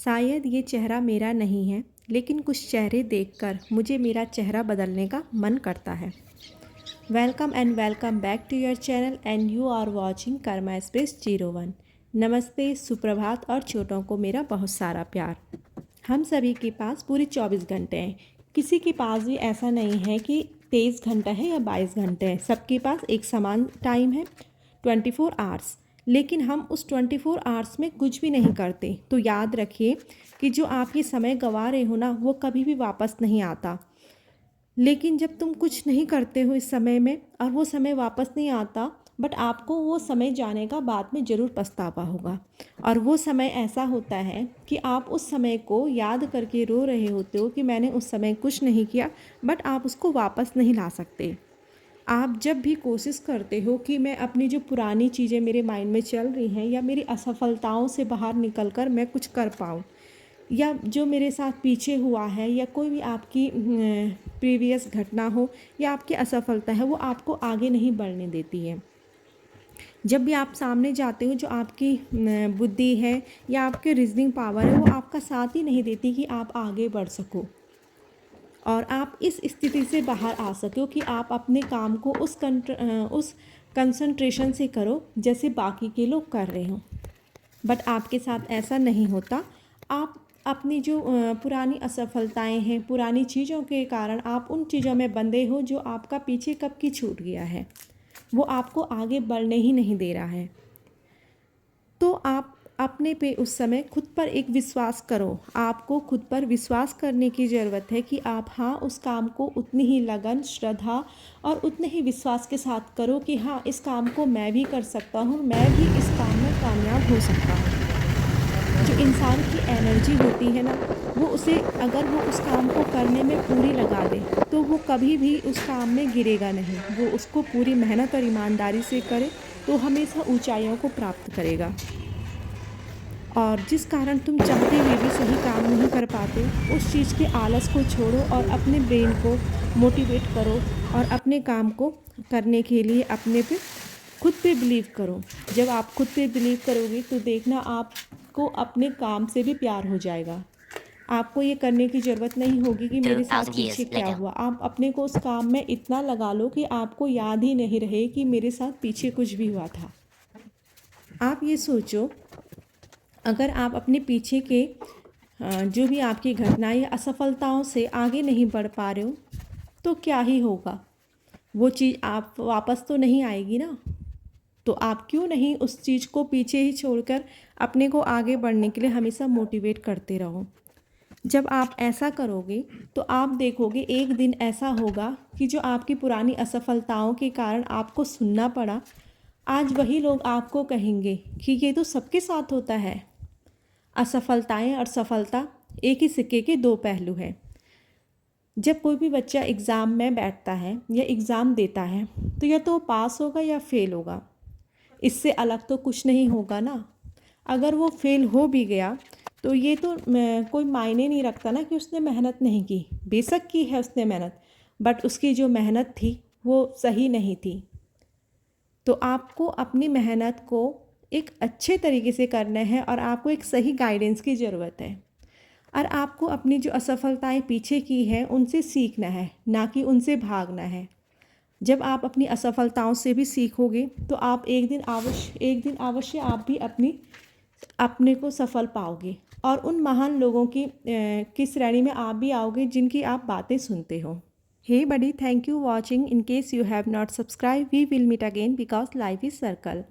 शायद ये चेहरा मेरा नहीं है, लेकिन कुछ चेहरे देखकर मुझे मेरा चेहरा बदलने का मन करता है। Welcome and welcome back to your channel and you are watching Karma Space 01। नमस्ते, सुप्रभात और छोटों को मेरा बहुत सारा प्यार। हम सभी के पास पूरे 24 घंटे हैं। किसी के पास भी ऐसा नहीं है कि 23 घंटा है या 22 घंटे हैं। सबके पास एक समान टाइम है, 24 आवर्स। लेकिन हम उस 24 आवर्स में कुछ भी नहीं करते। तो याद रखिए कि जो आप ये समय गंवा रहे हो ना, वो कभी भी वापस नहीं आता। लेकिन जब तुम कुछ नहीं करते हो इस समय में और वो समय वापस नहीं आता, बट आपको वो समय जाने का बाद में ज़रूर पछतावा होगा। और वो समय ऐसा होता है कि आप उस समय को याद करके रो रहे होते हो कि मैंने उस समय कुछ नहीं किया, बट आप उसको वापस नहीं ला सकते। आप जब भी कोशिश करते हो कि मैं अपनी जो पुरानी चीज़ें मेरे माइंड में चल रही हैं या मेरी असफलताओं से बाहर निकल कर मैं कुछ कर पाऊँ, या जो मेरे साथ पीछे हुआ है या कोई भी आपकी प्रीवियस घटना हो या आपकी असफलता है, वो आपको आगे नहीं बढ़ने देती है। जब भी आप सामने जाते हो, जो आपकी बुद्धि है या आपके रीजनिंग पावर है, वो आपका साथ ही नहीं देती कि आप आगे बढ़ सको और आप इस स्थिति से बाहर आ सको कि आप अपने काम को उस कंसंट्रेशन से करो जैसे बाकी के लोग कर रहे हो। बट आपके साथ ऐसा नहीं होता। आप अपनी जो पुरानी असफलताएं हैं, पुरानी चीज़ों के कारण आप उन चीज़ों में बंधे हो जो आपका पीछे कब की छूट गया है, वो आपको आगे बढ़ने ही नहीं दे रहा है। तो आप अपने पे उस समय खुद पर एक विश्वास करो। आपको खुद पर विश्वास करने की ज़रूरत है कि आप हाँ उस काम को उतनी ही लगन, श्रद्धा और उतने ही विश्वास के साथ करो कि हाँ इस काम को मैं भी कर सकता हूँ, मैं भी इस काम में कामयाब हो सकता हूँ। जो इंसान की एनर्जी होती है ना, वो उसे अगर वो उस काम को करने में पूरी लगा दे तो वो कभी भी उस काम में गिरेगा नहीं। वो उसको पूरी मेहनत और ईमानदारी से करे तो हमेशा ऊंचाइयों को प्राप्त करेगा। और जिस कारण तुम चाहते हुए भी सही काम नहीं कर पाते, उस चीज़ के आलस को छोड़ो और अपने ब्रेन को मोटिवेट करो और अपने काम को करने के लिए अपने पे खुद पे बिलीव करो। जब आप खुद पे बिलीव करोगे तो देखना आपको अपने काम से भी प्यार हो जाएगा। आपको ये करने की ज़रूरत नहीं होगी कि मेरे साथ 2000 पीछे years क्या later. हुआ। आप अपने को उस काम में इतना लगा लो कि आपको याद ही नहीं रहे कि मेरे साथ पीछे कुछ भी हुआ था। आप ये सोचो, अगर आप अपने पीछे के जो भी आपकी घटनाएं या असफलताओं से आगे नहीं बढ़ पा रहे हो तो क्या ही होगा। वो चीज़ आप वापस तो नहीं आएगी ना। तो आप क्यों नहीं उस चीज़ को पीछे ही छोड़कर अपने को आगे बढ़ने के लिए हमेशा मोटिवेट करते रहो। जब आप ऐसा करोगे तो आप देखोगे एक दिन ऐसा होगा कि जो आपकी पुरानी असफलताओं के कारण आपको सुनना पड़ा, आज वही लोग आपको कहेंगे कि ये तो सबके साथ होता है। असफलताएं और सफलता एक ही सिक्के के दो पहलू हैं। जब कोई भी बच्चा एग्ज़ाम में बैठता है या एग्ज़ाम देता है तो या तो वो पास होगा या फेल होगा। इससे अलग तो कुछ नहीं होगा ना। अगर वो फेल हो भी गया तो ये तो कोई मायने नहीं रखता ना कि उसने मेहनत नहीं की। बेशक की है उसने मेहनत, बट उसकी जो मेहनत थी वो सही नहीं थी। तो आपको अपनी मेहनत को एक अच्छे तरीके से करना है और आपको एक सही गाइडेंस की ज़रूरत है। और आपको अपनी जो असफलताएं पीछे की हैं उनसे सीखना है, ना कि उनसे भागना है। जब आप अपनी असफलताओं से भी सीखोगे तो आप एक दिन अवश्य आप भी अपने को सफल पाओगे और उन महान लोगों की श्रेणी में आप भी आओगे जिनकी आप बातें सुनते हो। Hey buddy, thank you watching. In case you have not subscribed, we will meet again because life is circle.